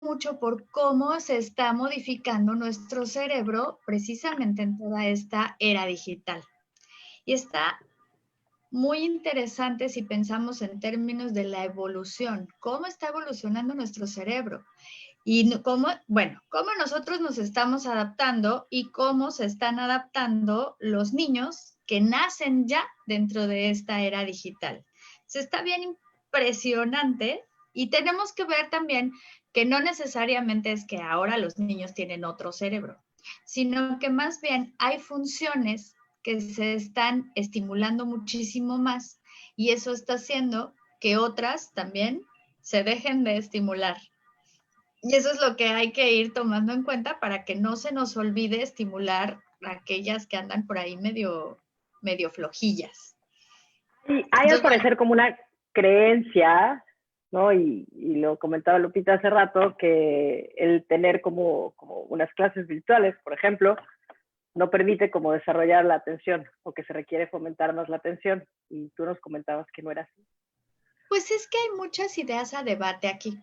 mucho por cómo se está modificando nuestro cerebro precisamente en toda esta era digital. Y está muy interesante si pensamos en términos de la evolución, cómo está evolucionando nuestro cerebro y cómo nosotros nos estamos adaptando y cómo se están adaptando los niños que nacen ya dentro de esta era digital. Se está bien impresionante y tenemos que ver también que no necesariamente es que ahora los niños tienen otro cerebro, sino que más bien hay funciones que se están estimulando muchísimo más y eso está haciendo que otras también se dejen de estimular. Y eso es lo que hay que ir tomando en cuenta para que no se nos olvide estimular a aquellas que andan por ahí medio flojillas. Y hay al Entonces, bueno, parecer como una creencia, ¿no? Y lo comentaba Lupita hace rato, que el tener como unas clases virtuales, por ejemplo, no permite como desarrollar la atención o que se requiere fomentar más la atención. Y tú nos comentabas que no era así. pues es que hay muchas ideas a debate aquí.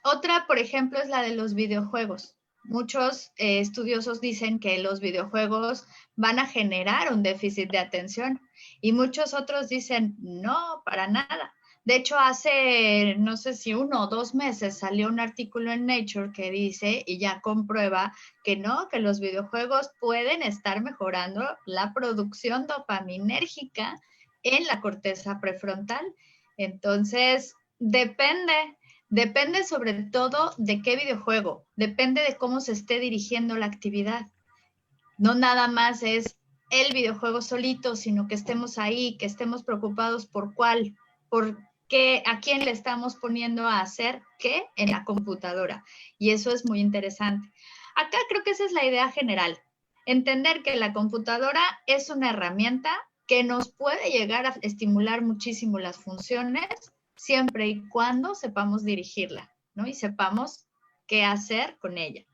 Otra, por ejemplo, es la de los videojuegos. Muchos estudiosos dicen que los videojuegos van a generar un déficit de atención y muchos otros dicen no, para nada. De hecho, hace no sé si 1 o 2 meses salió un artículo en Nature que dice y ya comprueba que no, que los videojuegos pueden estar mejorando la producción dopaminérgica en la corteza prefrontal. Entonces, depende sobre todo de qué videojuego, depende de cómo se esté dirigiendo la actividad. No nada más es el videojuego solito, sino que estemos ahí, que estemos preocupados por qué, a quién le estamos poniendo a hacer qué en la computadora. Y eso es muy interesante. Acá creo que esa es la idea general. Entender que la computadora es una herramienta que nos puede llegar a estimular muchísimo las funciones siempre y cuando sepamos dirigirla, ¿no? Y sepamos qué hacer con ella.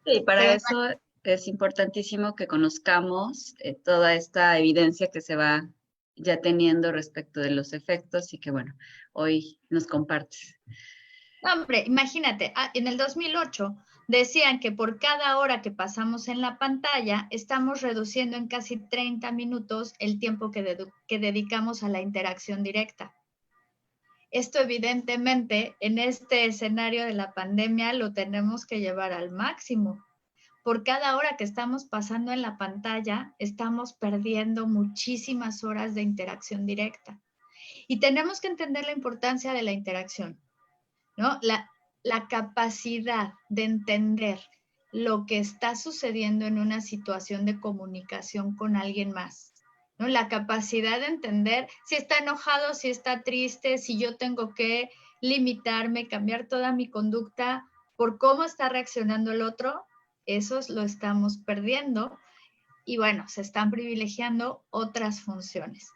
Sí, para Pero eso es importantísimo que conozcamos toda esta evidencia que se va ya teniendo respecto de los efectos y que, bueno, hoy nos compartes. no, hombre, imagínate, en el 2008 decían que por cada hora que pasamos en la pantalla estamos reduciendo en casi 30 minutos el tiempo que dedicamos a la interacción directa. Esto evidentemente en este escenario de la pandemia lo tenemos que llevar al máximo. Por cada hora que estamos pasando en la pantalla, estamos perdiendo muchísimas horas de interacción directa. Y tenemos que entender la importancia de la interacción, ¿no? La capacidad de entender lo que está sucediendo en una situación de comunicación con alguien más, ¿no? La capacidad de entender si está enojado, si está triste, si yo tengo que limitarme, cambiar toda mi conducta por cómo está reaccionando el otro, eso lo estamos perdiendo y bueno, se están privilegiando otras funciones.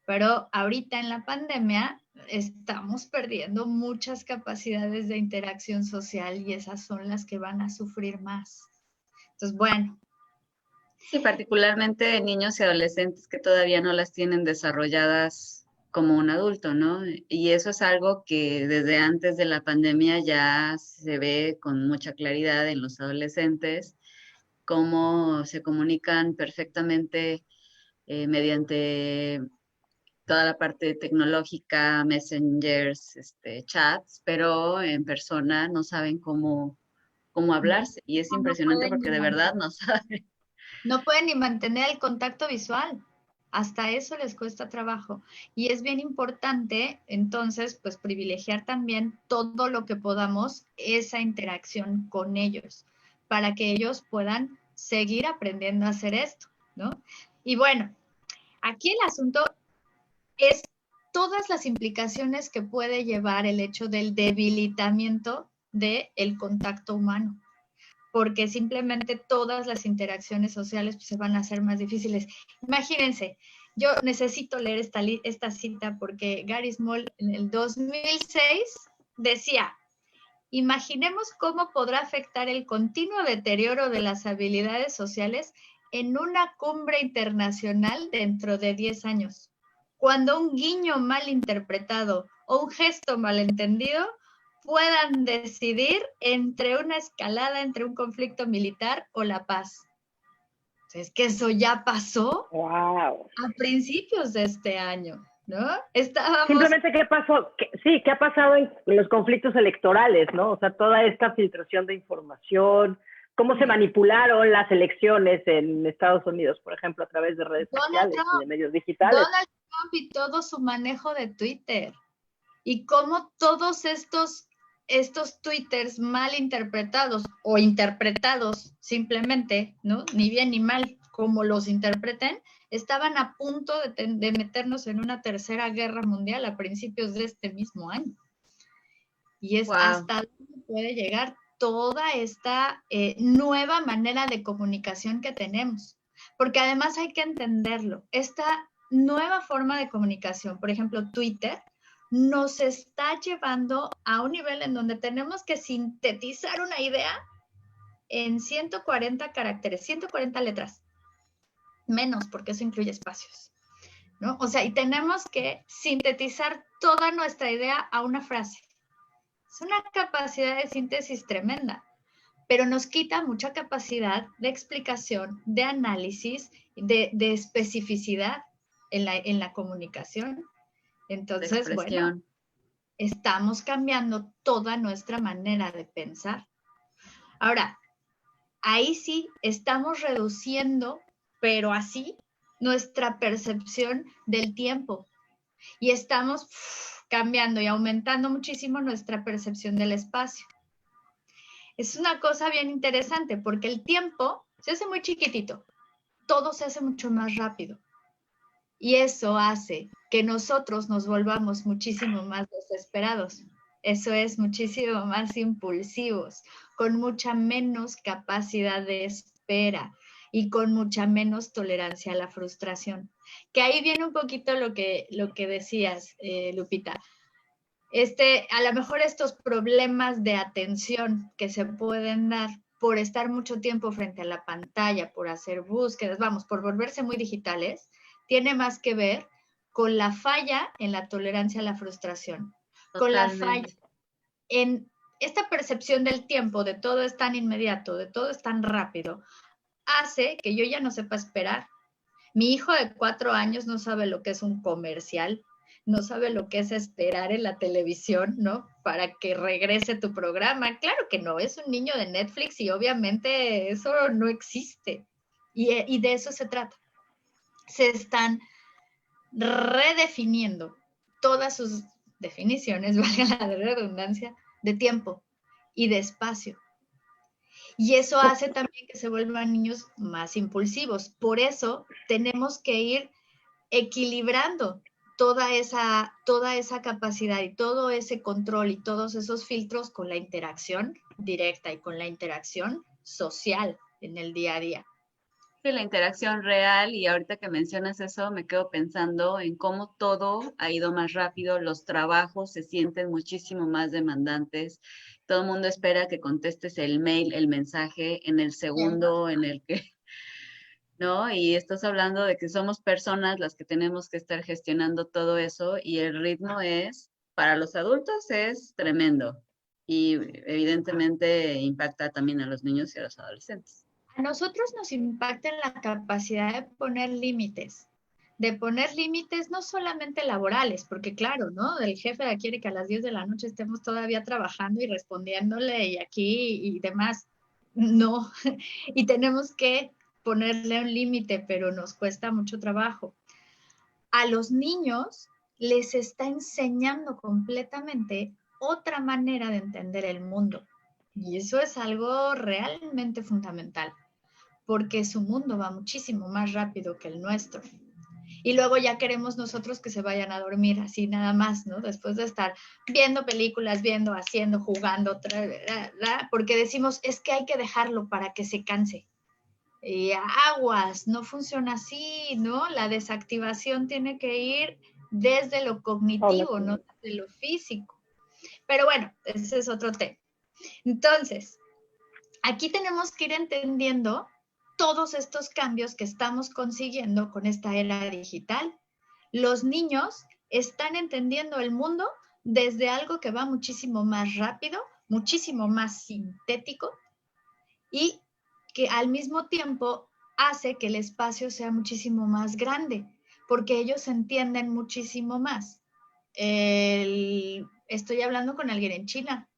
Pero ahorita en la pandemia estamos perdiendo muchas capacidades de interacción social y esas son las que van a sufrir más. Entonces, bueno. Sí, particularmente niños y adolescentes que todavía no las tienen desarrolladas como un adulto, ¿no? Y eso es algo que desde antes de la pandemia ya se ve con mucha claridad en los adolescentes, cómo se comunican perfectamente mediante toda la parte tecnológica, messengers, chats, pero en persona no saben cómo hablarse. Y es No impresionante pueden porque ni de verdad mantener, no saben. no pueden ni mantener el contacto visual. Hasta eso les cuesta trabajo. Y es bien importante, entonces, pues privilegiar también todo lo que podamos esa interacción con ellos, para que ellos puedan seguir aprendiendo a hacer esto, ¿no? Y bueno, aquí el asunto es todas las implicaciones que puede llevar el hecho del debilitamiento del contacto humano, porque simplemente todas las interacciones sociales pues, se van a hacer más difíciles. Imagínense, yo necesito leer esta cita porque Gary Small en el 2006 decía, imaginemos cómo podrá afectar el continuo deterioro de las habilidades sociales en una cumbre internacional dentro de 10 años, cuando un guiño mal interpretado o un gesto malentendido puedan decidir entre una escalada, entre un conflicto militar o la paz. Es que eso ya pasó Wow. a principios de este año, ¿no? Estábamos... Simplemente, ¿qué pasó? ¿Qué ha pasado en los conflictos electorales, no? O sea, toda esta filtración de información, cómo se manipularon las elecciones en Estados Unidos, por ejemplo, a través de redes sociales y de medios digitales. Donald Trump y todo su manejo de Twitter. Y cómo todos estos twitters mal interpretados o interpretados simplemente, ¿no? Ni bien ni mal, como los interpreten, estaban a punto de meternos en una tercera guerra mundial a principios de este mismo año. Y es hasta dónde puede llegar toda esta nueva manera de comunicación que tenemos. Porque además hay que entenderlo. Esta nueva forma de comunicación, por ejemplo, Twitter, nos está llevando a un nivel en donde tenemos que sintetizar una idea en 140 caracteres, 140 letras, menos porque eso incluye espacios, ¿no? O sea, y tenemos que sintetizar toda nuestra idea a una frase. Es una capacidad de síntesis tremenda, pero nos quita mucha capacidad de explicación, de análisis, de especificidad en la comunicación. Entonces, bueno, estamos cambiando toda nuestra manera de pensar. Ahora, ahí sí estamos reduciendo, pero así, nuestra percepción del tiempo. Y estamos cambiando y aumentando muchísimo nuestra percepción del espacio. Es una cosa bien interesante porque el tiempo se hace muy chiquitito, todo se hace mucho más rápido. Y eso hace que nosotros nos volvamos muchísimo más desesperados. Eso es, muchísimo más impulsivos, con mucha menos capacidad de espera y con mucha menos tolerancia a la frustración. Que ahí viene un poquito lo que decías, Lupita. A lo mejor estos problemas de atención que se pueden dar por estar mucho tiempo frente a la pantalla, por hacer búsquedas, por volverse muy digitales, tiene más que ver con la falla en la tolerancia a la frustración, totalmente, con la falla en esta percepción del tiempo, de todo es tan inmediato, de todo es tan rápido, hace que yo ya no sepa esperar. Mi hijo de 4 años no sabe lo que es un comercial, no sabe lo que es esperar en la televisión, ¿no? Para que regrese tu programa. Claro que no, es un niño de Netflix y obviamente eso no existe. Y de eso se trata. Se están redefiniendo todas sus definiciones, valga la redundancia, de tiempo y de espacio. Y eso hace también que se vuelvan niños más impulsivos. Por eso tenemos que ir equilibrando toda esa capacidad y todo ese control y todos esos filtros con la interacción directa y con la interacción social en el día a día. Sí, la interacción real, y ahorita que mencionas eso me quedo pensando en cómo todo ha ido más rápido, los trabajos se sienten muchísimo más demandantes, todo el mundo espera que contestes el mail, el mensaje en el segundo en el que, ¿no? Y estás hablando de que somos personas las que tenemos que estar gestionando todo eso y el ritmo para los adultos es tremendo y evidentemente impacta también a los niños y a los adolescentes. A nosotros nos impacta en la capacidad de poner límites no solamente laborales, porque claro, ¿no? El jefe quiere que a las 10 de la noche estemos todavía trabajando y respondiéndole y aquí y demás. No, y tenemos que ponerle un límite, pero nos cuesta mucho trabajo. A los niños les está enseñando completamente otra manera de entender el mundo. Y eso es algo realmente fundamental, porque su mundo va muchísimo más rápido que el nuestro. Y luego ya queremos nosotros que se vayan a dormir así nada más, ¿no? Después de estar viendo películas, haciendo, jugando, porque decimos, es que hay que dejarlo para que se canse. Y aguas, no funciona así, ¿no? La desactivación tiene que ir desde lo cognitivo, no desde lo físico. Pero bueno, ese es otro tema. Entonces, aquí tenemos que ir entendiendo todos estos cambios que estamos consiguiendo con esta era digital. Los niños están entendiendo el mundo desde algo que va muchísimo más rápido, muchísimo más sintético y que al mismo tiempo hace que el espacio sea muchísimo más grande, porque ellos entienden muchísimo más. Estoy hablando con alguien en China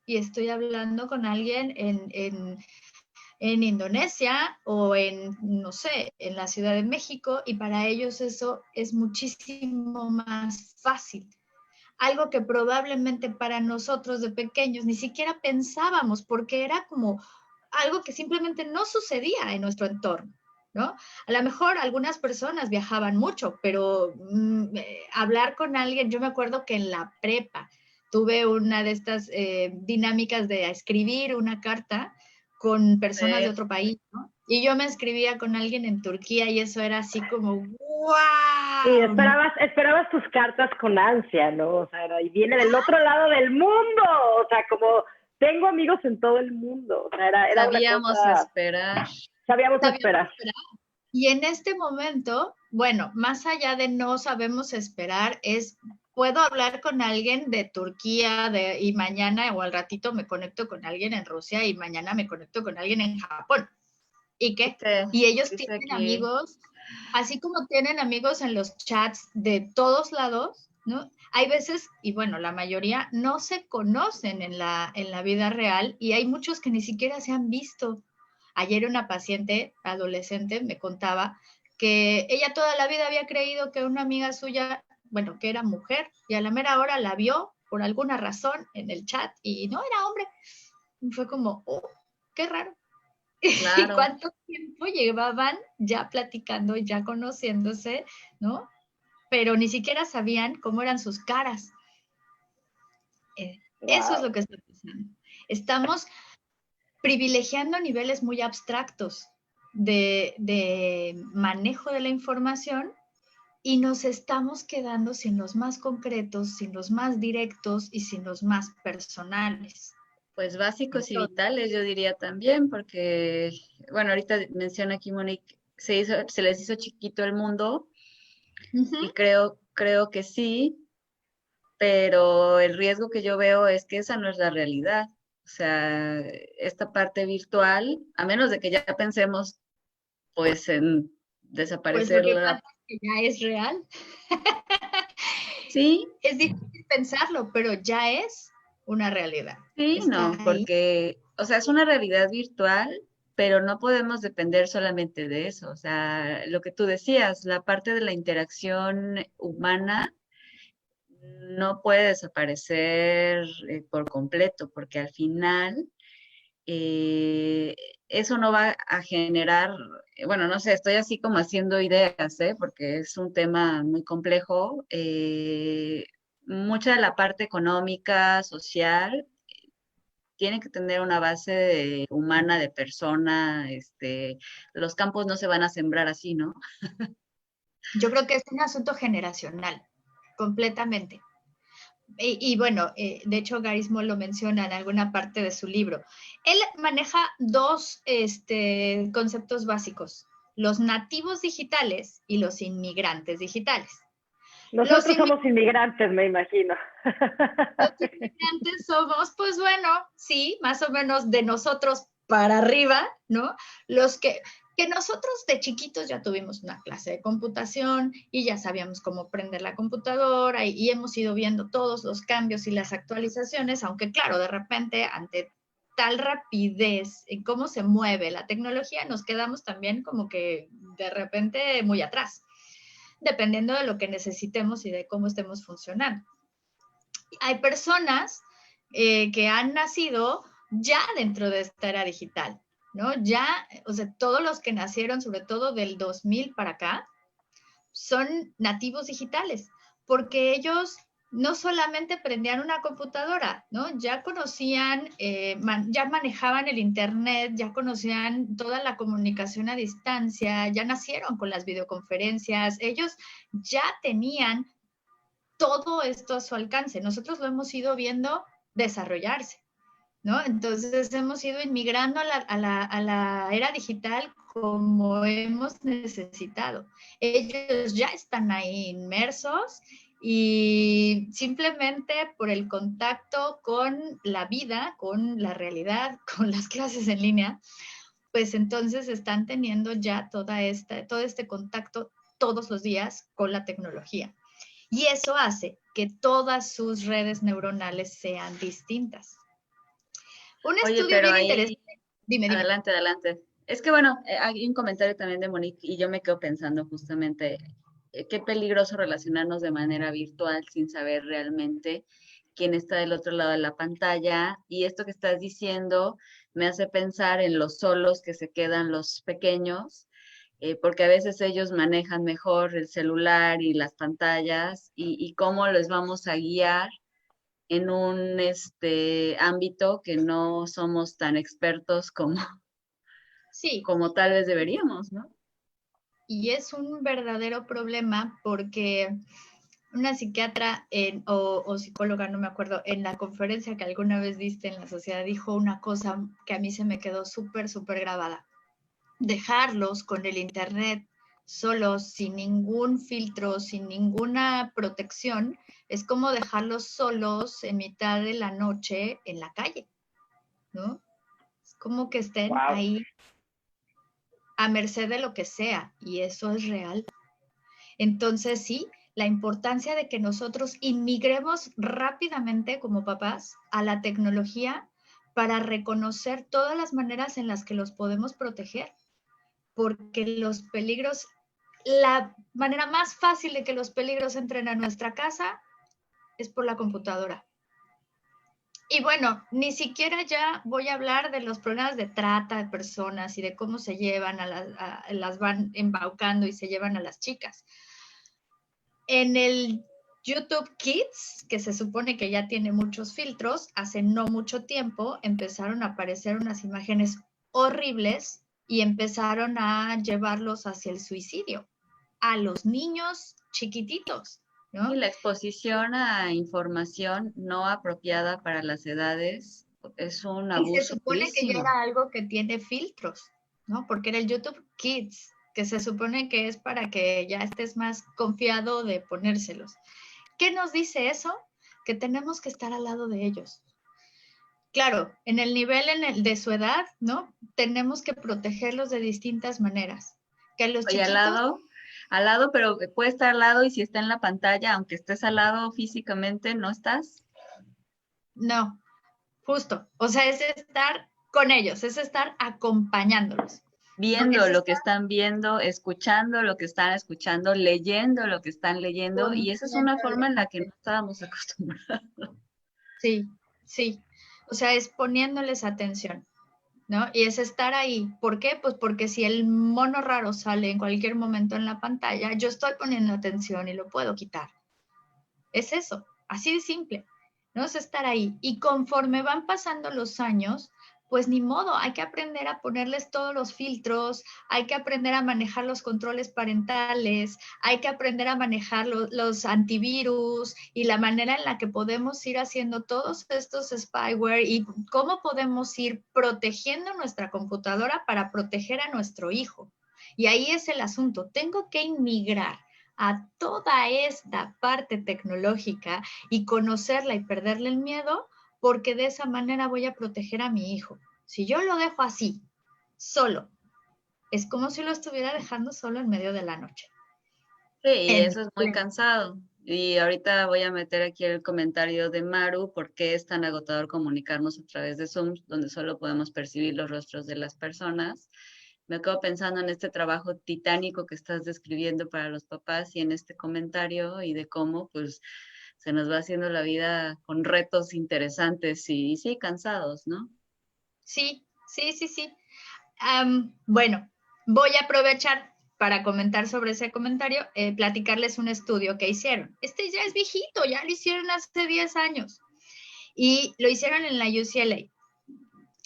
y estoy hablando con alguien en Indonesia o en, no sé, en la Ciudad de México, y para ellos eso es muchísimo más fácil. Algo que probablemente para nosotros de pequeños ni siquiera pensábamos, porque era como algo que simplemente no sucedía en nuestro entorno, ¿no? A lo mejor algunas personas viajaban mucho, pero hablar con alguien, yo me acuerdo que en la prepa tuve una de estas dinámicas de escribir una carta con personas de otro país, ¿no? Y yo me escribía con alguien en Turquía y eso era así como, Y ¡wow! ¿No? esperabas tus cartas con ansia, ¿no? O sea, y viene del otro lado del mundo, o sea, como tengo amigos en todo el mundo, o sea, era una Sabíamos cosa, esperar. sabíamos Sabíamos esperar. esperar. Y en este momento, bueno, más allá de no sabemos esperar, es, puedo hablar con alguien de Turquía y mañana o al ratito me conecto con alguien en Rusia y mañana me conecto con alguien en Japón. ¿Y qué? Y ellos Dice tienen aquí, amigos, así como tienen amigos en los chats de todos lados, ¿no? Hay veces, y bueno, la mayoría no se conocen en la vida real y hay muchos que ni siquiera se han visto. Ayer una paciente adolescente me contaba que ella toda la vida había creído que una amiga suya, bueno, que era mujer, y a la mera hora la vio por alguna razón en el chat y no era hombre. Y fue como, oh, qué raro. ¿Y claro. cuánto tiempo llevaban ya platicando, ya conociéndose, ¿no? Pero ni siquiera sabían cómo eran sus caras. Eso es lo Wow. que está pasando. Estamos privilegiando niveles muy abstractos de manejo de la información y nos estamos quedando sin los más concretos, sin los más directos y sin los más personales. Pues básicos y Entonces, vitales, yo diría también, porque, bueno, ahorita menciona aquí Monique, se les hizo chiquito el mundo y creo que sí, pero el riesgo que yo veo es que esa no es la realidad. O sea, esta parte virtual, a menos de que ya pensemos pues en pues lo desaparecer que la... pasa es que ya es real. Sí, Es difícil pensarlo, pero ya es una realidad. sí, Está no, ahí. porque, o sea, es una realidad virtual, pero no podemos depender solamente de eso. O sea, lo que tú decías, la parte de la interacción humana no puede desaparecer por completo, porque al final eh, eso no va a generar, bueno, no sé, estoy así como haciendo ideas, porque es un tema muy complejo. Mucha de la parte económica, social, tiene que tener una base humana de persona, los campos no se van a sembrar así, ¿no? Yo creo que es un asunto generacional, completamente. Y bueno, de hecho Garismo lo menciona en alguna parte de su libro. Él maneja dos conceptos básicos, los nativos digitales y los inmigrantes digitales. Los, Nosotros somos inmigrantes, me imagino. los inmigrantes somos, pues bueno, sí, más o menos de nosotros para arriba, ¿no? Los que nosotros de chiquitos ya tuvimos una clase de computación y ya sabíamos cómo prender la computadora y hemos ido viendo todos los cambios y las actualizaciones, aunque claro, de repente ante tal rapidez en cómo se mueve la tecnología, nos quedamos también como que de repente muy atrás, dependiendo de lo que necesitemos y de cómo estemos funcionando. Hay personas que han nacido ya dentro de esta era digital, ¿no? Ya, o sea, todos los que nacieron, sobre todo del 2000 para acá, son nativos digitales, porque ellos no solamente prendían una computadora, ¿no? Ya conocían, ya manejaban el Internet, ya conocían toda la comunicación a distancia, ya nacieron con las videoconferencias, ellos ya tenían todo esto a su alcance. Nosotros lo hemos ido viendo desarrollarse, ¿no? Entonces hemos ido inmigrando a la era digital como hemos necesitado. Ellos ya están ahí inmersos y simplemente por el contacto con la vida, con la realidad, con las clases en línea, pues entonces están teniendo ya todo este contacto todos los días con la tecnología. Y eso hace que todas sus redes neuronales sean distintas. Un Oye, estudio pero bien ahí, interesante. Dime. adelante, adelante. Es que bueno, hay un comentario también de Monique y yo me quedo pensando justamente qué peligroso relacionarnos de manera virtual sin saber realmente quién está del otro lado de la pantalla. Y esto que estás diciendo me hace pensar en los solos que se quedan los pequeños, porque a veces ellos manejan mejor el celular y las pantallas y cómo les vamos a guiar en un ámbito que no somos tan expertos como, Sí, como tal vez deberíamos, ¿no? y es un verdadero problema porque una psiquiatra o psicóloga, no me acuerdo, en la conferencia que alguna vez diste en la sociedad dijo una cosa que a mí se me quedó súper, súper grabada. Dejarlos con el internet solos, sin ningún filtro, sin ninguna protección, es como dejarlos solos en mitad de la noche en la calle, ¿no? Es como que estén Wow. ahí a merced de lo que sea, y eso es real. Entonces, sí, la importancia de que nosotros inmigremos rápidamente como papás a la tecnología para reconocer todas las maneras en las que los podemos proteger, porque los peligros, la manera más fácil de que los peligros entren a nuestra casa es por la computadora. Y bueno, ni siquiera ya voy a hablar de los problemas de trata de personas y de cómo se llevan las van embaucando y se llevan a las chicas. En el YouTube Kids, que se supone que ya tiene muchos filtros, hace no mucho tiempo empezaron a aparecer unas imágenes horribles y empezaron a llevarlos hacia el suicidio, a los niños chiquititos, Y ¿no? la exposición a información no apropiada para las edades es un Y se abuso supone que ya durísimo. era algo que tiene filtros, ¿no? Porque era el YouTube Kids, que se supone que es para que ya estés más confiado de ponérselos. ¿Qué nos dice eso? Que tenemos que estar al lado de ellos. Claro, en el nivel de su edad, ¿no? Tenemos que protegerlos de distintas maneras. Que los Oye, chiquitos, al lado, pero puede estar al lado y si está en la pantalla, aunque estés al lado físicamente, ¿no estás? no, justo. O sea, es estar con ellos, es estar acompañándolos. ¿No? Viendo Es lo que estar están viendo, escuchando lo que están escuchando, leyendo lo que están leyendo, y esa es una forma en la que no poniéndoles. estábamos acostumbrados. Sí, sí. O sea, es poniéndoles atención, ¿no? Y es estar ahí. ¿Por qué? Pues porque si el mono raro sale en cualquier momento en la pantalla, yo estoy poniendo atención y lo puedo quitar. Es eso, así de simple, ¿no? Es estar ahí. Y conforme van pasando los años, pues ni modo, hay que aprender a ponerles todos los filtros, hay que aprender a manejar los controles parentales, hay que aprender a manejar los antivirus y la manera en la que podemos ir haciendo todos estos spyware y cómo podemos ir protegiendo nuestra computadora para proteger a nuestro hijo. Y ahí es el asunto, tengo que inmigrar a toda esta parte tecnológica y conocerla y perderle el miedo, porque de esa manera voy a proteger a mi hijo. Si yo lo dejo así, solo, es como si lo estuviera dejando solo en medio de la noche. Sí, y En eso es muy cansado. Y ahorita voy a meter aquí el comentario de Maru, por qué es tan agotador comunicarnos a través de Zoom, donde solo podemos percibir los rostros de las personas. Me quedo pensando en este trabajo titánico que estás describiendo para los papás y en este comentario y de cómo pues se nos va haciendo la vida con retos interesantes y sí, cansados, ¿no? Sí, sí, sí, sí. Bueno, voy a aprovechar para comentar sobre ese comentario, platicarles un estudio que hicieron. Este ya es viejito, ya lo hicieron hace 10 años y lo hicieron en la UCLA.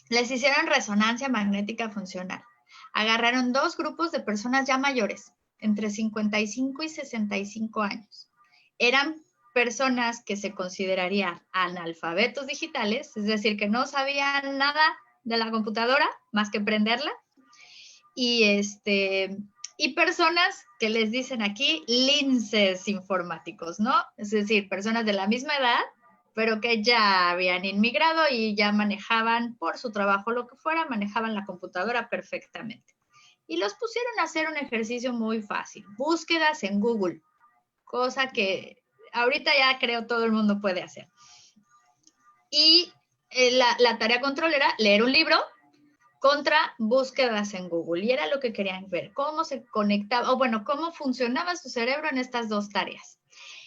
Les hicieron resonancia magnética funcional. Agarraron dos grupos de personas ya mayores, entre 55 y 65 años. Eran personas que se considerarían analfabetos digitales, es decir, que no sabían nada de la computadora más que prenderla, y Y personas que les dicen aquí linces informáticos, ¿no? Es decir, personas de la misma edad, pero que ya habían inmigrado y ya manejaban por su trabajo, lo que fuera, manejaban la computadora perfectamente. Y los pusieron a hacer un ejercicio muy fácil, búsquedas en Google, cosa que ahorita ya creo todo el mundo puede hacer. Y la tarea control era leer un libro contra búsquedas en Google. Y era lo que querían ver, cómo se conectaba, o bueno, cómo funcionaba su cerebro en estas dos tareas.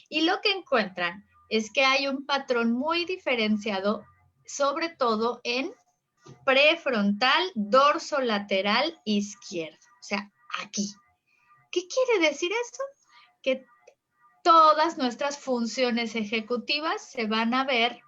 Y lo que encuentran es que hay un patrón muy diferenciado, sobre todo en prefrontal, dorsolateral izquierdo. O sea, aquí. ¿Qué quiere decir eso? Que todas nuestras funciones ejecutivas se van a ver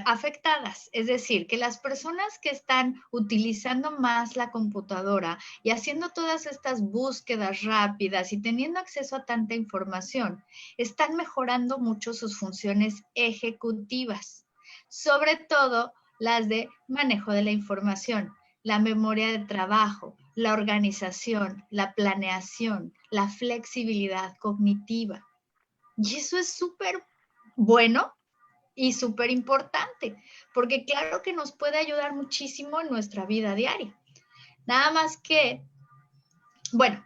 afectadas. Es decir, que las personas que están utilizando más la computadora y haciendo todas estas búsquedas rápidas y teniendo acceso a tanta información, están mejorando mucho sus funciones ejecutivas, sobre todo las de manejo de la información, la memoria de trabajo, la organización, la planeación, la flexibilidad cognitiva. Y eso es súper bueno y súper importante, porque claro que nos puede ayudar muchísimo en nuestra vida diaria. Nada más que, bueno,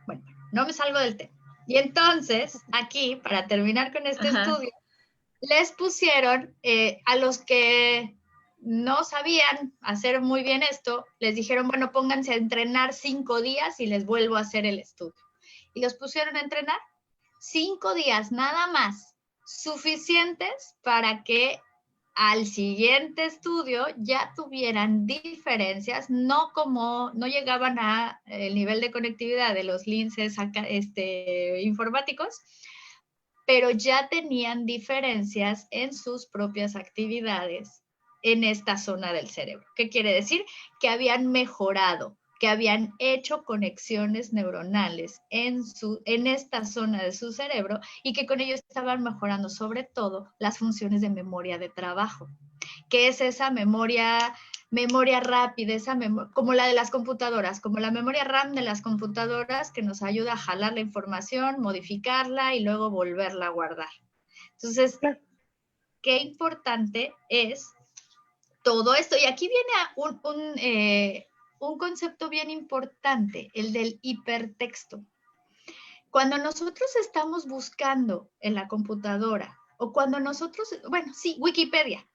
no me salgo del tema. Y entonces, aquí, para terminar con este estudio, les pusieron a los que no sabían hacer muy bien esto, les dijeron, bueno, pónganse a entrenar 5 días y les vuelvo a hacer el estudio. Y los pusieron a entrenar 5 días nada más, suficientes para que al siguiente estudio ya tuvieran diferencias, no llegaban a el nivel de conectividad de los linces informáticos, pero ya tenían diferencias en sus propias actividades en esta zona del cerebro. ¿Qué quiere decir? Que habían mejorado, que habían hecho conexiones neuronales en esta zona de su cerebro y que con ello estaban mejorando sobre todo las funciones de memoria de trabajo, que es esa memoria rápida, como la de las computadoras, como la memoria RAM de las computadoras que nos ayuda a jalar la información, modificarla y luego volverla a guardar. Entonces, qué importante es todo esto. Y aquí viene un concepto bien importante, el del hipertexto. Cuando nosotros estamos buscando en la computadora, o cuando nosotros, Wikipedia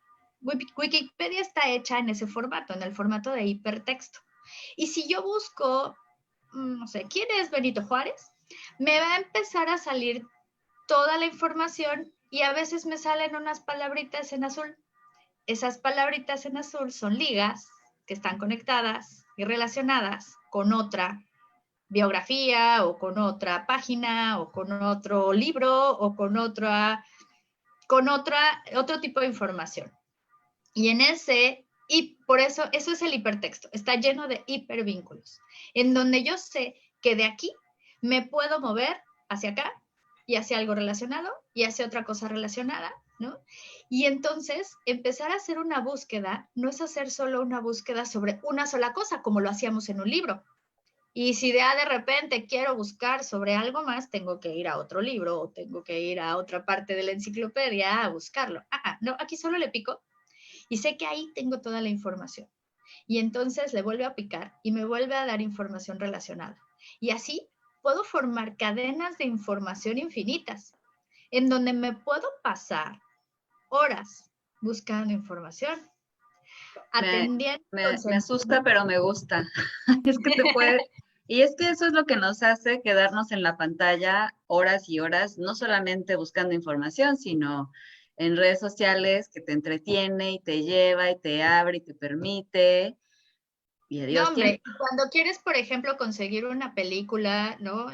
está hecha en ese formato, en el formato de hipertexto. Y si yo busco, no sé, ¿quién es Benito Juárez? Me va a empezar a salir toda la información y a veces me salen unas palabritas en azul. Esas palabritas en azul son ligas que están conectadas y relacionadas con otra biografía o con otra página o con otro libro o con otro tipo de información. Y por eso es el hipertexto, está lleno de hipervínculos, en donde yo sé que de aquí me puedo mover hacia acá y hacia algo relacionado y hacia otra cosa relacionada, ¿no? Y entonces empezar a hacer una búsqueda no es hacer solo una búsqueda sobre una sola cosa, como lo hacíamos en un libro. Y si de repente quiero buscar sobre algo más, tengo que ir a otro libro o tengo que ir a otra parte de la enciclopedia a buscarlo. No, aquí solo le pico y sé que ahí tengo toda la información. Y entonces le vuelve a picar y me vuelve a dar información relacionada. Y así puedo formar cadenas de información infinitas, en donde me puedo pasar horas buscando información, atendiendo. Me asusta, pero me gusta. Es que te puede... Y es que eso es lo que nos hace quedarnos en la pantalla horas y horas, no solamente buscando información, sino en redes sociales que te entretiene y te lleva y te abre y te permite. Y adiós. No, hombre, cuando quieres, por ejemplo, conseguir una película, ¿no?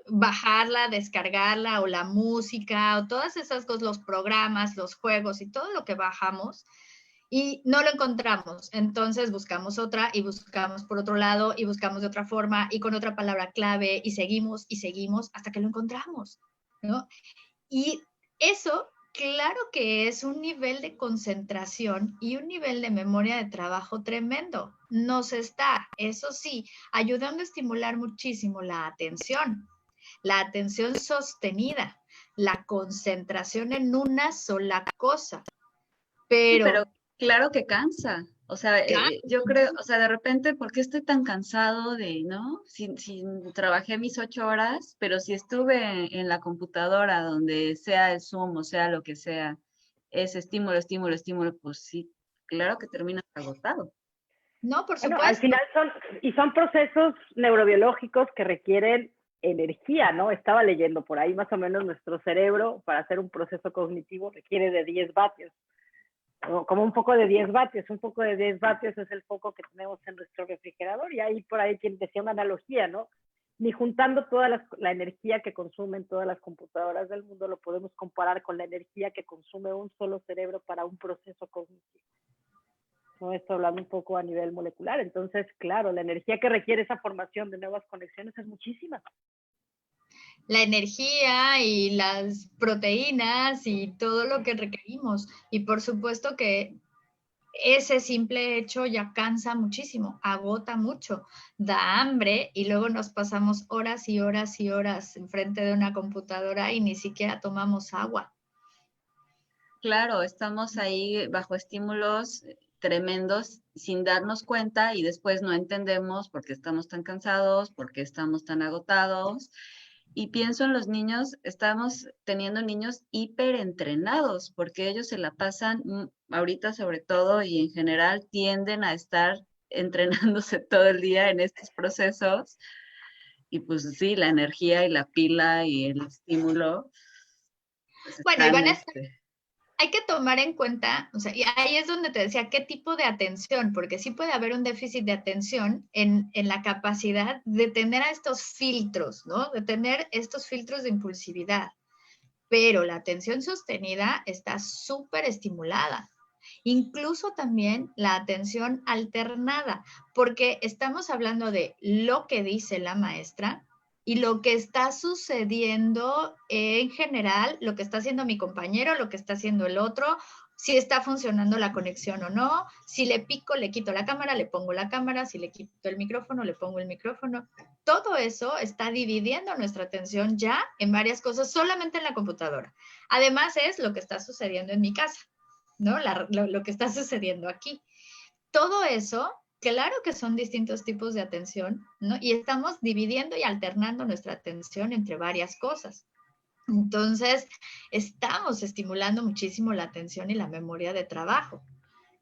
Bajarla, descargarla, o la música, o todas esas cosas, los programas, los juegos y todo lo que bajamos, y no lo encontramos. Entonces buscamos otra y buscamos por otro lado y buscamos de otra forma y con otra palabra clave y seguimos hasta que lo encontramos, ¿no? Y eso Claro que es un nivel de concentración y un nivel de memoria de trabajo tremendo. Nos está, eso sí, ayudando a estimular muchísimo la atención sostenida, la concentración en una sola cosa. Sí, pero Pero, claro que cansa. O sea, yo creo, o sea, de repente, ¿por qué estoy tan cansado de, no? Si trabajé mis 8 horas, pero si estuve en la computadora, donde sea el Zoom o sea lo que sea, es estímulo, estímulo, estímulo, pues sí, claro que terminas agotado. no, por Bueno, al final supuesto. son procesos neurobiológicos que requieren energía, ¿no? Estaba leyendo por ahí más o menos nuestro cerebro para hacer un proceso cognitivo requiere de 10 vatios, ¿no? Como un poco de 10 vatios, un poco de 10 vatios es el foco que tenemos en nuestro refrigerador y ahí por ahí decía una analogía, ¿no? Ni juntando toda la energía que consumen todas las computadoras del mundo lo podemos comparar con la energía que consume un solo cerebro para un proceso cognitivo. ¿No? Esto hablando un poco a nivel molecular. Entonces, claro, la energía que requiere esa formación de nuevas conexiones es muchísima. La energía y las proteínas y todo lo que requerimos. Y por supuesto que ese simple hecho ya cansa muchísimo, agota mucho, da hambre y luego nos pasamos horas y horas y horas enfrente de una computadora y ni siquiera tomamos agua. Claro, estamos ahí bajo estímulos tremendos sin darnos cuenta y después no entendemos por qué estamos tan cansados, por qué estamos tan agotados. Y pienso en los niños, estamos teniendo niños hiperentrenados porque ellos se la pasan, ahorita sobre todo y en general tienden a estar entrenándose todo el día en estos procesos. Y pues sí, la energía y la pila y el estímulo, pues Bueno, y están, Vanessa, hay que tomar en cuenta, o sea, y ahí es donde te decía, qué tipo de atención, porque sí puede haber un déficit de atención en la capacidad de tener a estos filtros, ¿no? De tener estos filtros de impulsividad. Pero la atención sostenida está súper estimulada. Incluso también la atención alternada, porque estamos hablando de lo que dice la maestra y lo que está sucediendo en general, lo que está haciendo mi compañero, lo que está haciendo el otro, si está funcionando la conexión o no, si le pico, le quito la cámara, le pongo la cámara, si le quito el micrófono, le pongo el micrófono. Todo eso está dividiendo nuestra atención ya en varias cosas solamente en la computadora. Además es lo que está sucediendo en mi casa, ¿no? Lo que está sucediendo aquí. Todo eso, claro que son distintos tipos de atención, ¿no? Y estamos dividiendo y alternando nuestra atención entre varias cosas. Entonces, estamos estimulando muchísimo la atención y la memoria de trabajo.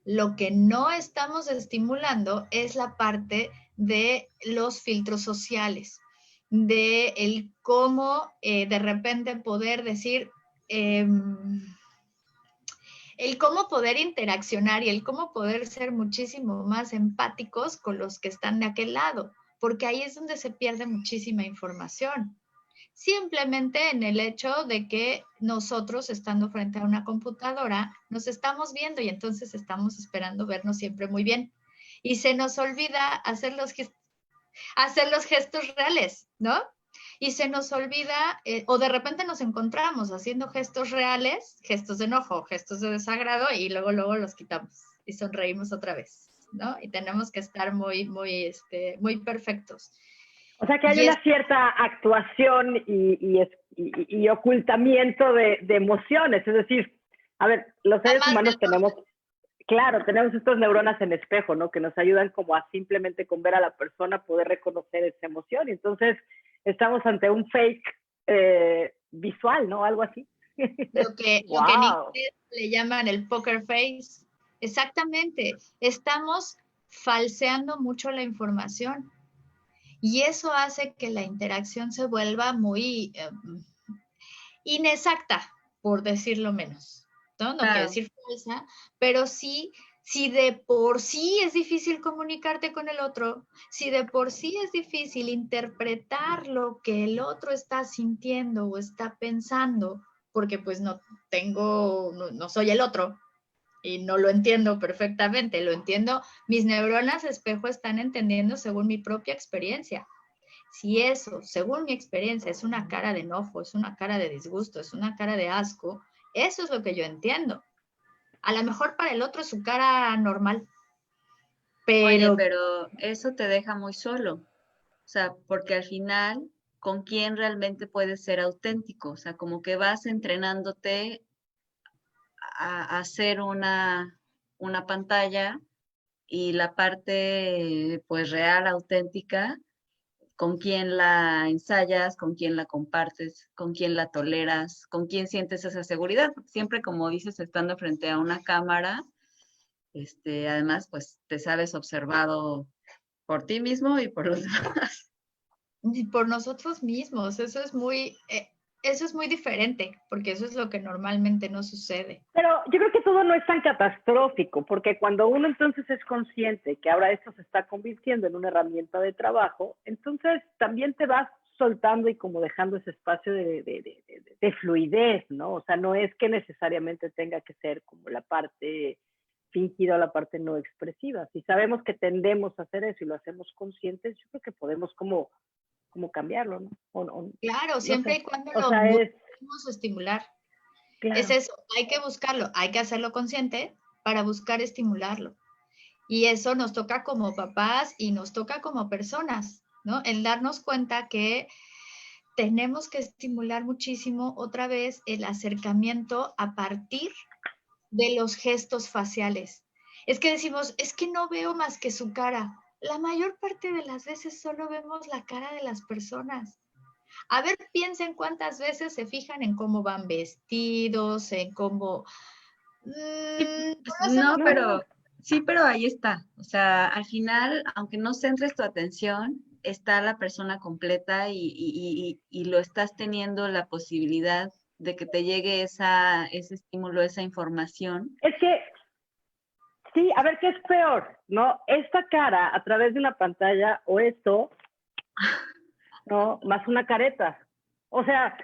Lo que no estamos estimulando es la parte de los filtros sociales, de el cómo de repente poder decir, el cómo poder interaccionar y el cómo poder ser muchísimo más empáticos con los que están de aquel lado, porque ahí es donde se pierde muchísima información. Simplemente en el hecho de que nosotros, estando frente a una computadora, nos estamos viendo y entonces estamos esperando vernos siempre muy bien. Y se nos olvida hacer los gestos reales, ¿no? Y se nos olvida, o de repente nos encontramos haciendo gestos reales, gestos de enojo, gestos de desagrado, y luego los quitamos y sonreímos otra vez, ¿no? Y tenemos que estar muy perfectos. O sea que hay Y es una cierta actuación y ocultamiento de emociones. Es decir, a ver, los seres más de humanos tenemos, claro, tenemos estas neuronas en espejo, ¿no? Que nos ayudan como a simplemente con ver a la persona poder reconocer esa emoción. Y entonces estamos ante un fake visual, ¿no? Algo así. lo que en Wow. inglés le llaman el poker face. Exactamente, estamos falseando mucho la información y eso hace que la interacción se vuelva muy inexacta, por decirlo menos, ¿no? No quiero claro. decir falsa, pero sí, si de por sí es difícil comunicarte con el otro, si de por sí es difícil interpretar lo que el otro está sintiendo o está pensando, porque pues no soy el otro, y no lo entiendo perfectamente, lo entiendo, mis neuronas espejo están entendiendo según mi propia experiencia. Si eso, según mi experiencia, es una cara de enojo, es una cara de disgusto, es una cara de asco, Eso es lo que yo entiendo. A lo mejor para el otro es su cara normal, Oye, pero pero eso te deja muy solo. O sea, porque al final, ¿con quién realmente puedes ser auténtico? O sea, como que vas entrenándote a hacer una pantalla y la parte pues real, auténtica, con quién la ensayas, con quién la compartes, con quién la toleras, con quién sientes esa seguridad. Porque siempre, como dices, estando frente a una cámara, además, pues te sabes observado por ti mismo y por los demás. por nosotros mismos, eso es muy diferente, porque eso es lo que normalmente no sucede. Pero yo creo que todo no es tan catastrófico, porque cuando uno entonces es consciente que ahora esto se está convirtiendo en una herramienta de trabajo, entonces también te vas soltando y como dejando ese espacio de fluidez, ¿no? O sea, no es que necesariamente tenga que ser como la parte fingida o la parte no expresiva. Si sabemos que tendemos a hacer eso y lo hacemos conscientes, yo creo que podemos como cambiarlo, ¿no? Claro, No siempre sé. y cuando O lo sea, es busquemos estimular. Es claro. eso, hay que buscarlo, hay que hacerlo consciente para buscar estimularlo. Y eso nos toca como papás y nos toca como personas, ¿no? El darnos cuenta que tenemos que estimular muchísimo otra vez el acercamiento a partir de los gestos faciales. Es que decimos, es que no veo más que su cara. La mayor parte de las veces solo vemos la cara de las personas. A ver, piensen cuántas veces se fijan en cómo van vestidos, en cómo... Sí, no pues, lo no, hacemos. No, pero sí, pero ahí está. O sea, al final, aunque no centres tu atención, está la persona completa y lo estás teniendo la posibilidad de que te llegue ese estímulo, esa información. es que sí, a ver qué es peor, ¿no? Esta cara a través de una pantalla o esto, ¿no? Más una careta. O sea,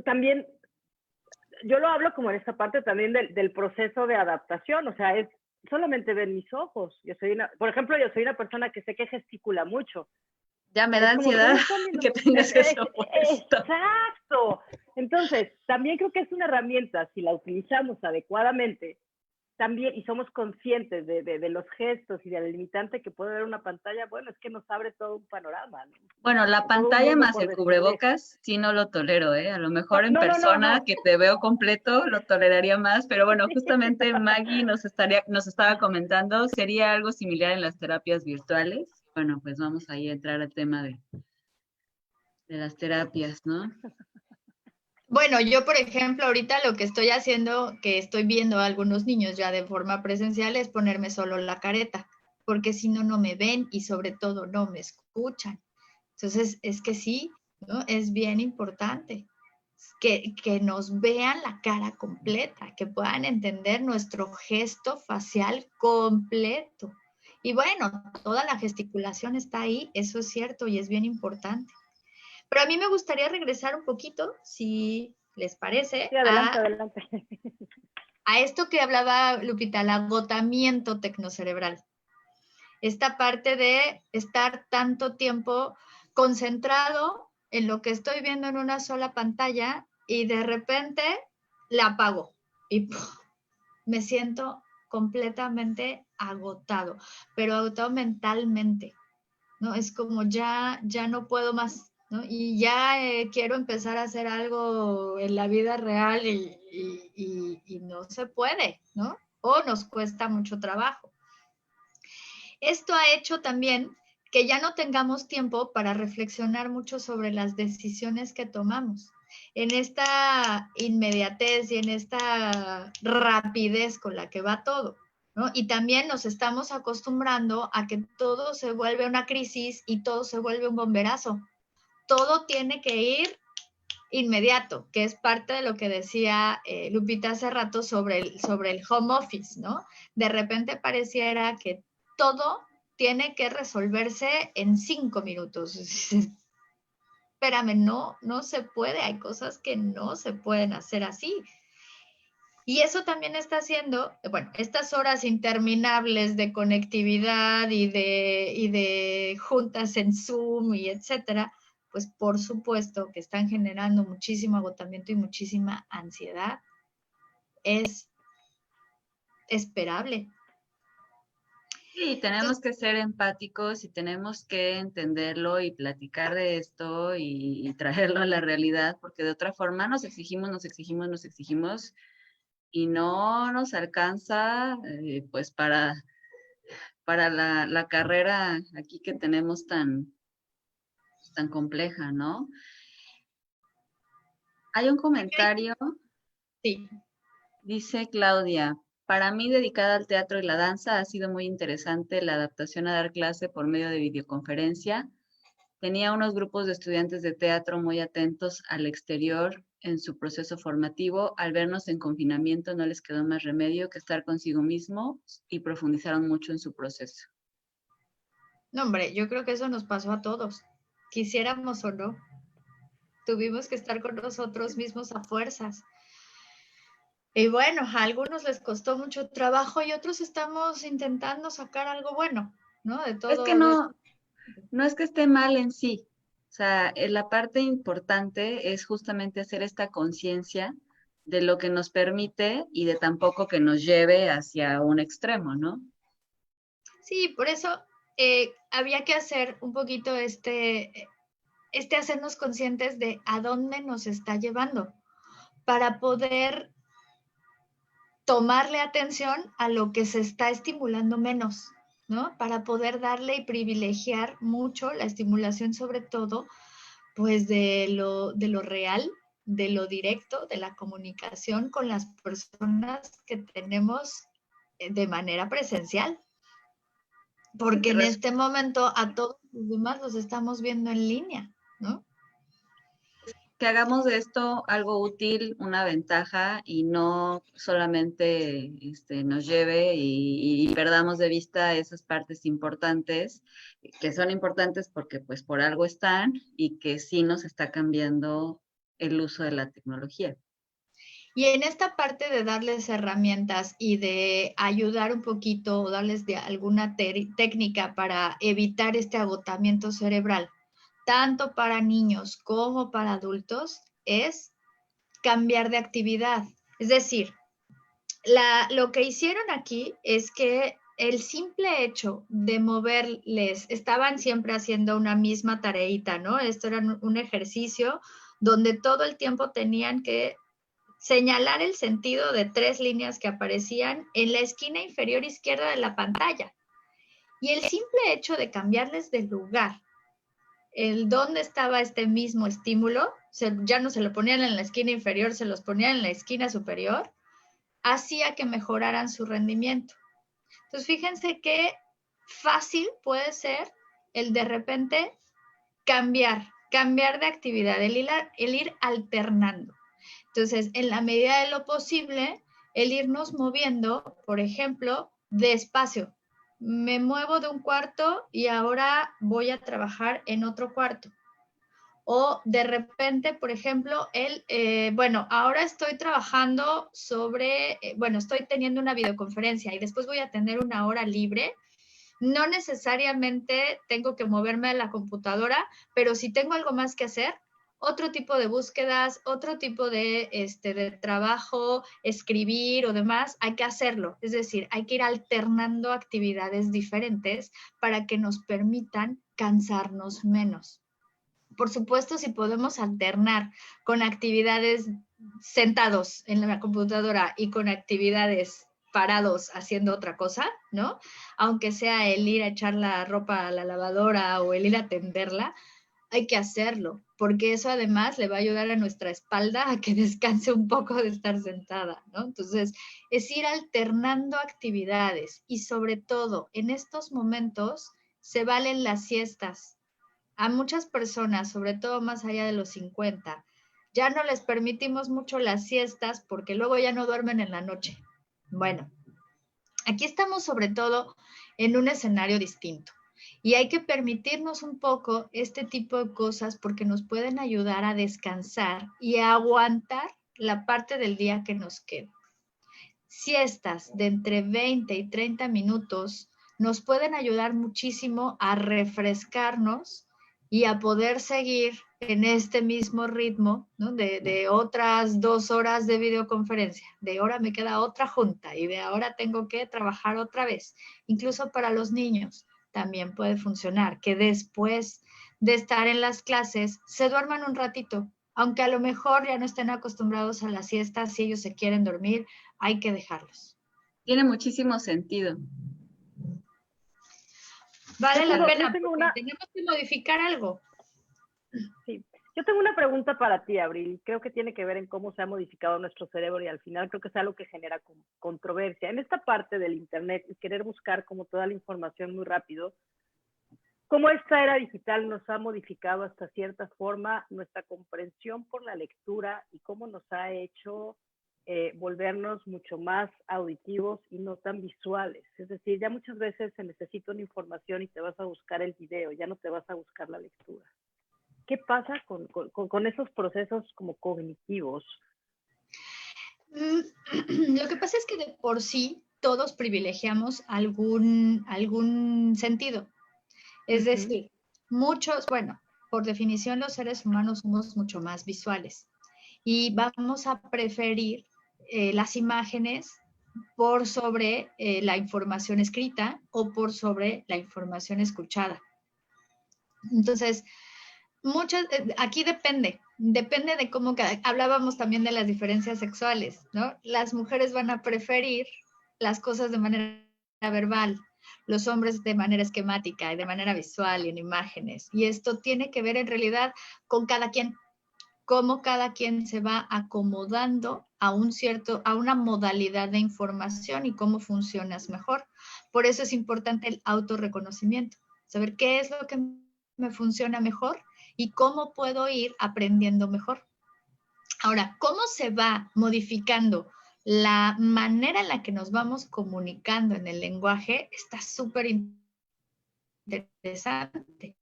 también, yo lo hablo como en esta parte también del proceso de adaptación, o sea, es solamente ver mis ojos. Por ejemplo, yo soy una persona que sé que gesticula mucho. Ya me da Es como, ansiedad ¿dónde están mis que ojos? tengas eso puesto. Exacto. Entonces, también creo que es una herramienta, si la utilizamos adecuadamente, también, y somos conscientes de los gestos y del limitante que puede ver una pantalla, bueno, es que nos abre todo un panorama, ¿no? Bueno, la Todo un pantalla mundo más por el descubrir. cubrebocas, sí no lo tolero, ¿eh? A lo mejor en No, no, no, persona no. que te veo completo lo toleraría más, pero bueno, justamente Maggie nos estaba comentando, sería algo similar en las terapias virtuales. Bueno, pues vamos ahí a entrar al tema de las terapias, ¿no? Bueno, yo, por ejemplo, ahorita lo que estoy haciendo, que estoy viendo a algunos niños ya de forma presencial, es ponerme solo la careta, porque si no, no me ven y sobre todo no me escuchan. Entonces, es que sí, ¿no? Es bien importante que nos vean la cara completa, que puedan entender nuestro gesto facial completo. Y bueno, toda la gesticulación está ahí, eso es cierto y es bien importante. Pero a mí me gustaría regresar un poquito, si les parece, Sí, adelante, adelante. a esto que hablaba Lupita, el agotamiento tecnocerebral. Esta parte de estar tanto tiempo concentrado en lo que estoy viendo en una sola pantalla y de repente la apago y ¡puf! Me siento completamente agotado, pero agotado mentalmente, ¿no? Es como ya no puedo más, ¿no? Y ya quiero empezar a hacer algo en la vida real y no se puede, ¿no? O nos cuesta mucho trabajo. Esto ha hecho también que ya no tengamos tiempo para reflexionar mucho sobre las decisiones que tomamos. En esta inmediatez y en esta rapidez con la que va todo, ¿no? Y también nos estamos acostumbrando a que todo se vuelve una crisis y todo se vuelve un bomberazo. Todo tiene que ir inmediato, que es parte de lo que decía Lupita hace rato sobre el home office, ¿no? De repente pareciera que todo tiene que resolverse en 5 minutos. Espérame, no se puede, hay cosas que no se pueden hacer así. Y eso también está haciendo, bueno, estas horas interminables de conectividad y de juntas en Zoom y etcétera, pues por supuesto que están generando muchísimo agotamiento y muchísima ansiedad. es esperable. Sí, tenemos que ser empáticos y tenemos que entenderlo y platicar de esto y traerlo a la realidad, porque de otra forma nos exigimos, nos exigimos, nos exigimos y no nos alcanza pues para la carrera aquí que tenemos tan compleja, ¿no? Hay un comentario, Sí. dice Claudia, para mí dedicada al teatro y la danza ha sido muy interesante la adaptación a dar clase por medio de videoconferencia. Tenía unos grupos de estudiantes de teatro muy atentos al exterior en su proceso formativo. Al vernos en confinamiento no les quedó más remedio que estar consigo mismo y profundizaron mucho en su proceso. No, hombre, yo creo que eso nos pasó a todos, quisiéramos o no. Tuvimos que estar con nosotros mismos a fuerzas. Y bueno, a algunos les costó mucho trabajo y otros estamos intentando sacar algo bueno, ¿no? De Es que todo esto. no es que esté mal en sí. O sea, la parte importante es justamente hacer esta conciencia de lo que nos permite y de tampoco que nos lleve hacia un extremo, ¿no? Sí, por eso había que hacer un poquito hacernos conscientes de a dónde nos está llevando para poder tomarle atención a lo que se está estimulando menos, ¿no? Para poder darle y privilegiar mucho la estimulación, sobre todo, pues de lo real, de lo directo, de la comunicación con las personas que tenemos de manera presencial. Porque en este momento a todos los demás los estamos viendo en línea, ¿no? Que hagamos de esto algo útil, una ventaja y no solamente nos lleve y perdamos de vista esas partes importantes, que son importantes porque pues por algo están y que sí nos está cambiando el uso de la tecnología. Y en esta parte de darles herramientas y de ayudar un poquito o darles de alguna técnica para evitar este agotamiento cerebral, tanto para niños como para adultos, es cambiar de actividad. Es decir, lo que hicieron aquí es que el simple hecho de moverles, estaban siempre haciendo una misma tareita, ¿no? Esto era un ejercicio donde todo el tiempo tenían que señalar el sentido de 3 líneas que aparecían en la esquina inferior izquierda de la pantalla. Y el simple hecho de cambiarles de lugar, el dónde estaba este mismo estímulo, ya no se lo ponían en la esquina inferior, se los ponían en la esquina superior, hacía que mejoraran su rendimiento. Entonces, fíjense qué fácil puede ser el de repente cambiar de actividad, el ir alternando. Entonces, en la medida de lo posible, el irnos moviendo, por ejemplo, despacio. Me muevo de un cuarto y ahora voy a trabajar en otro cuarto. O de repente, por ejemplo, ahora estoy trabajando estoy teniendo una videoconferencia y después voy a tener una hora libre. No necesariamente tengo que moverme a la computadora, pero si tengo algo más que hacer, otro tipo de búsquedas, otro tipo de trabajo, escribir o demás, hay que hacerlo. Es decir, hay que ir alternando actividades diferentes para que nos permitan cansarnos menos. Por supuesto, si podemos alternar con actividades sentados en la computadora y con actividades parados haciendo otra cosa, ¿no? Aunque sea el ir a echar la ropa a la lavadora o el ir a tenderla, hay que hacerlo, porque eso además le va a ayudar a nuestra espalda a que descanse un poco de estar sentada, ¿no? Entonces, es ir alternando actividades y sobre todo en estos momentos se valen las siestas. A muchas personas, sobre todo más allá de los 50, ya no les permitimos mucho las siestas porque luego ya no duermen en la noche. Bueno, aquí estamos sobre todo en un escenario distinto y hay que permitirnos un poco este tipo de cosas porque nos pueden ayudar a descansar y a aguantar la parte del día que nos queda. Siestas de entre 20 y 30 minutos nos pueden ayudar muchísimo a refrescarnos y a poder seguir en este mismo ritmo, ¿no? De otras 2 horas de videoconferencia, de ahora me queda otra junta y de ahora tengo que trabajar otra vez. Incluso para los niños también puede funcionar, que después de estar en las clases se duerman un ratito, aunque a lo mejor ya no estén acostumbrados a la siesta, si ellos se quieren dormir, hay que dejarlos. Tiene muchísimo sentido. Vale la pena, yo tengo porque tenemos que modificar algo. Sí. Yo tengo una pregunta para ti, Abril. Creo que tiene que ver en cómo se ha modificado nuestro cerebro y al final creo que es algo que genera controversia. En esta parte del Internet y querer buscar como toda la información muy rápido, ¿cómo esta era digital nos ha modificado hasta cierta forma nuestra comprensión por la lectura y cómo nos ha hecho volvernos mucho más auditivos y no tan visuales? Es decir, ya muchas veces se necesita una información y te vas a buscar el video, ya no te vas a buscar la lectura. ¿Qué pasa con esos procesos como cognitivos? Lo que pasa es que de por sí todos privilegiamos algún sentido. Es decir, muchos, bueno, por definición los seres humanos somos mucho más visuales y vamos a preferir las imágenes por sobre la información escrita o por sobre la información escuchada. Entonces, aquí depende de cómo, hablábamos también de las diferencias sexuales, ¿no? Las mujeres van a preferir las cosas de manera verbal, los hombres de manera esquemática y de manera visual y en imágenes. Y esto tiene que ver en realidad con cada quien, cómo cada quien se va acomodando a una modalidad de información y cómo funcionas mejor. Por eso es importante el autorreconocimiento, saber qué es lo que me funciona mejor y cómo puedo ir aprendiendo mejor. Ahora, ¿cómo se va modificando la manera en la que nos vamos comunicando en el lenguaje? Está súper interesante.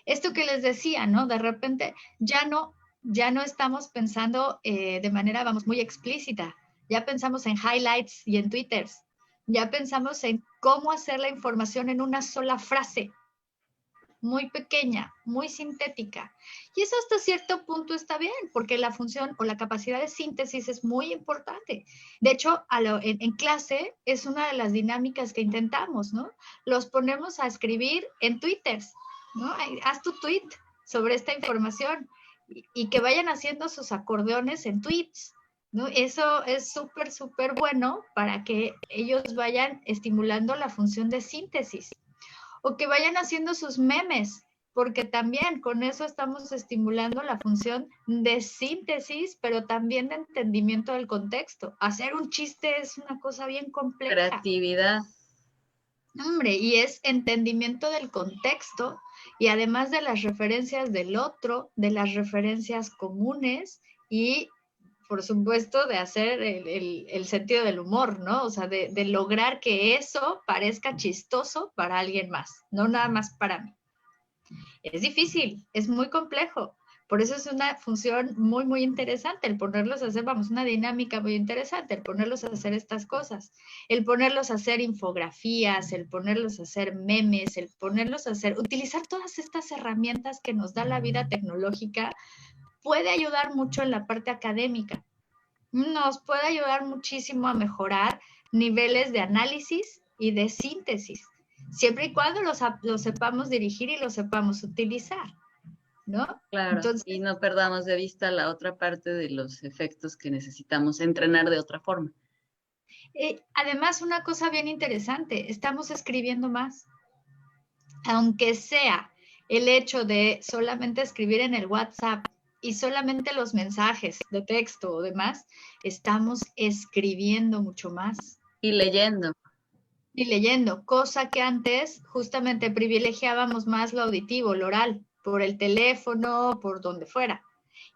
Esto que les decía, ¿no? De repente ya no estamos pensando de manera, vamos, muy explícita. Ya pensamos en highlights y en twitters. Ya pensamos en cómo hacer la información en una sola frase, muy pequeña, muy sintética. Y eso hasta cierto punto está bien, porque la función o la capacidad de síntesis es muy importante. De hecho, en clase es una de las dinámicas que intentamos, ¿no? Los ponemos a escribir en twitters, ¿no? Haz tu tweet sobre esta información y que vayan haciendo sus acordeones en tweets, ¿no? Eso es súper, súper bueno para que ellos vayan estimulando la función de síntesis. O que vayan haciendo sus memes, porque también con eso estamos estimulando la función de síntesis, pero también de entendimiento del contexto. Hacer un chiste es una cosa bien compleja. Creatividad. Hombre, y es entendimiento del contexto y además de las referencias del otro, de las referencias comunes y por supuesto, de hacer el sentido del humor, ¿no? O sea, de lograr que eso parezca chistoso para alguien más, no nada más para mí. Es difícil, es muy complejo. Por eso es una función muy, muy interesante el ponerlos a hacer, vamos, una dinámica muy interesante, el ponerlos a hacer estas cosas, el ponerlos a hacer infografías, el ponerlos a hacer memes, el ponerlos a hacer, utilizar todas estas herramientas que nos da la vida tecnológica puede ayudar mucho en la parte académica. Nos puede ayudar muchísimo a mejorar niveles de análisis y de síntesis, siempre y cuando los sepamos dirigir y los sepamos utilizar, ¿no? Claro, entonces, y no perdamos de vista la otra parte de los efectos que necesitamos entrenar de otra forma. Además, una cosa bien interesante, estamos escribiendo más, aunque sea el hecho de solamente escribir en el WhatsApp y solamente los mensajes de texto o demás, estamos escribiendo mucho más. Y leyendo. Y leyendo, cosa que antes justamente privilegiábamos más lo auditivo, lo oral, por el teléfono, por donde fuera.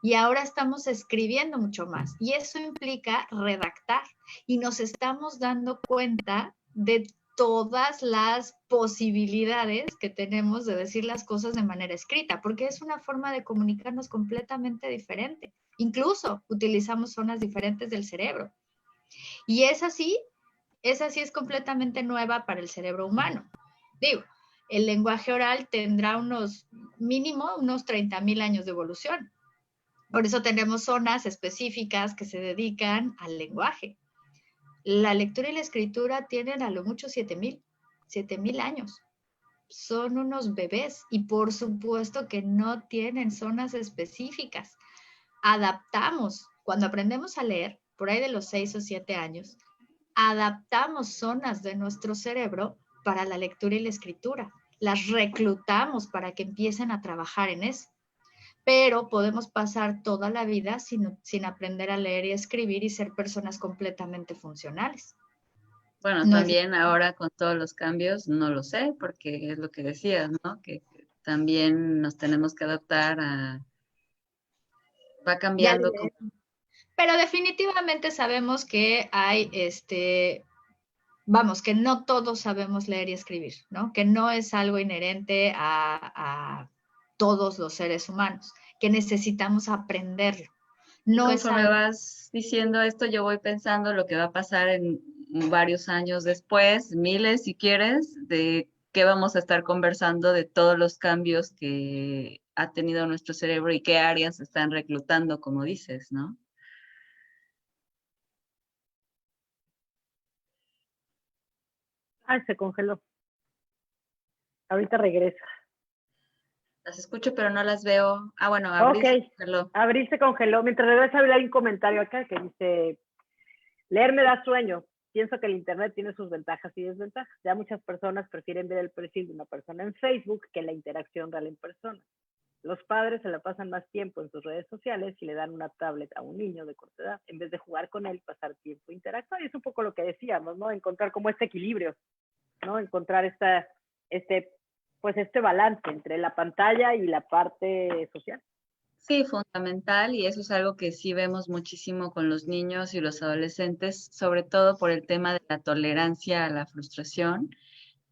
Y ahora estamos escribiendo mucho más. Y eso implica redactar. Y nos estamos dando cuenta de todas las posibilidades que tenemos de decir las cosas de manera escrita, porque es una forma de comunicarnos completamente diferente. Incluso utilizamos zonas diferentes del cerebro. Y esa sí es completamente nueva para el cerebro humano. Digo, el lenguaje oral tendrá mínimo unos 30,000 años de evolución. Por eso tenemos zonas específicas que se dedican al lenguaje. La lectura y la escritura tienen a lo mucho 7,000 años. Son unos bebés y por supuesto que no tienen zonas específicas. Adaptamos, cuando aprendemos a leer, por ahí de los 6 o 7 años, adaptamos zonas de nuestro cerebro para la lectura y la escritura. Las reclutamos para que empiecen a trabajar en eso. Pero podemos pasar toda la vida sin aprender a leer y escribir y ser personas completamente funcionales. Bueno, No es, también ahora con todos los cambios, no lo sé, porque es lo que decías, ¿no? Que también nos tenemos que adaptar va ya cambiando como... pero definitivamente sabemos que hay vamos, que no todos sabemos leer y escribir, ¿no? Que no es algo inherente a todos los seres humanos, que necesitamos aprenderlo. Y No es conforme algo. vas diciendo esto, yo voy pensando lo que va a pasar en varios años después, miles si quieres, de qué vamos a estar conversando, de todos los cambios que ha tenido nuestro cerebro y qué áreas se están reclutando, como dices, ¿no? Ah, se congeló. Ahorita regresa. Las escucho, pero no las veo. Ah, bueno, Ok, abrirlo. Abril se congeló. Mientras regresa, hay un comentario acá que dice, leer me da sueño. Pienso que el Internet tiene sus ventajas y desventajas. Ya muchas personas prefieren ver el perfil de una persona en Facebook que la interacción real en persona. Los padres se la pasan más tiempo en sus redes sociales y le dan una tablet a un niño de corta edad, en vez de jugar con él, pasar tiempo, interactuar. Y es un poco lo que decíamos, ¿no? Encontrar como este equilibrio, ¿no? Encontrar este balance entre la pantalla y la parte social. Sí, fundamental, y eso es algo que sí vemos muchísimo con los niños y los adolescentes, sobre todo por el tema de la tolerancia a la frustración,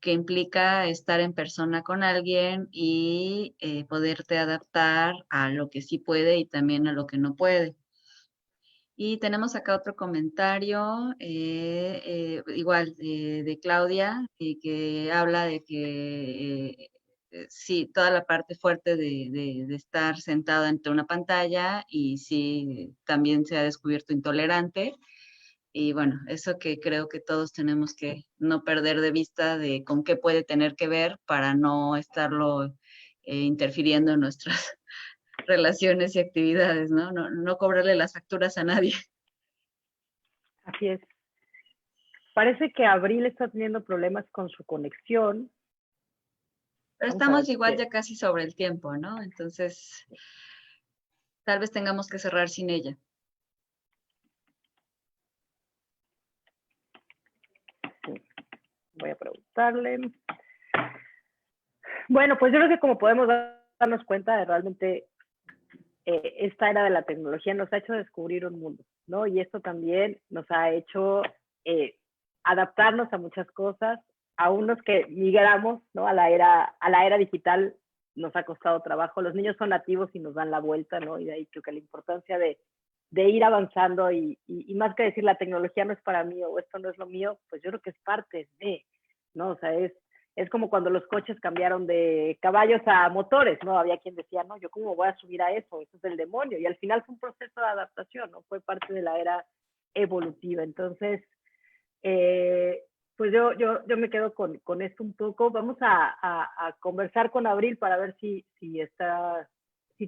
que implica estar en persona con alguien y poderte adaptar a lo que sí puede y también a lo que no puede. Y tenemos acá otro comentario, igual de Claudia, que habla de que sí, toda la parte fuerte de estar sentado ante una pantalla y sí, también se ha descubierto intolerante. Y bueno, eso que creo que todos tenemos que no perder de vista de con qué puede tener que ver para no estarlo interfiriendo en nuestras relaciones y actividades, ¿no? No, no cobrarle las facturas a nadie. Así es. Parece que Abril está teniendo problemas con su conexión. Pero Vamos a ver estamos igual qué. ya casi sobre el tiempo, ¿no? Entonces, tal vez tengamos que cerrar sin ella. Voy a preguntarle. Bueno, pues yo creo que como podemos darnos cuenta de realmente esta era de la tecnología nos ha hecho descubrir un mundo, ¿no? Y esto también nos ha hecho adaptarnos a muchas cosas, a unos que migramos, ¿no? A la era digital nos ha costado trabajo. Los niños son nativos y nos dan la vuelta, ¿no? Y de ahí creo que la importancia de ir avanzando y más que decir la tecnología no es para mí o esto no es lo mío, pues yo creo que es parte de, ¿no? O sea, es como cuando los coches cambiaron de caballos a motores, ¿no? Había quien decía, no, yo cómo voy a subir a eso es el demonio. Y al final fue un proceso de adaptación, ¿no? Fue parte de la era evolutiva. Entonces, pues yo me quedo con esto un poco. Vamos a conversar con Abril para ver si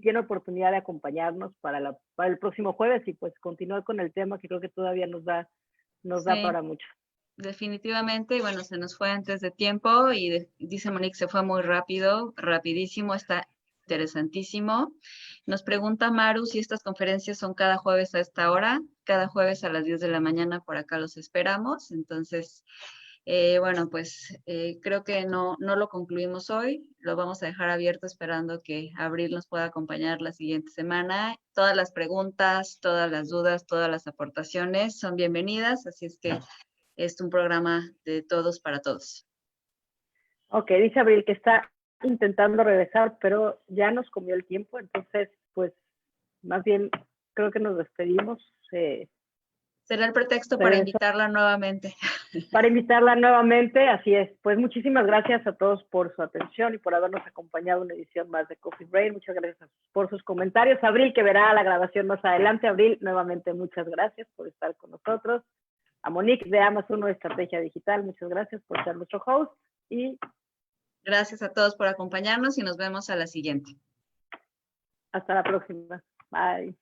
tiene oportunidad de acompañarnos para el próximo jueves y pues continuar con el tema que creo que todavía nos da Sí, para mucho. definitivamente. Y bueno, se nos fue antes de tiempo y dice Monique, se fue muy rápido, rapidísimo, está interesantísimo. Nos pregunta Maru si estas conferencias son cada jueves a esta hora, cada jueves a las 10 de la mañana, por acá los esperamos. Entonces, bueno, pues creo que no lo concluimos hoy, lo vamos a dejar abierto esperando que Abril nos pueda acompañar la siguiente semana. Todas las preguntas, todas las dudas, todas las aportaciones son bienvenidas, así es que es un programa de todos para todos. Ok, dice Abril que está intentando regresar, pero ya nos comió el tiempo, entonces, pues, más bien creo que nos despedimos. Será el pretexto para invitarla nuevamente. Para invitarla nuevamente, así es. Pues muchísimas gracias a todos por su atención y por habernos acompañado en una edición más de Coffee Break. Muchas gracias por sus comentarios. Abril, que verá la grabación más adelante. Abril, nuevamente muchas gracias por estar con nosotros. A Monique de Amazon Estrategia Digital, muchas gracias por ser nuestro host. Y gracias a todos por acompañarnos y nos vemos a la siguiente. Hasta la próxima. Bye.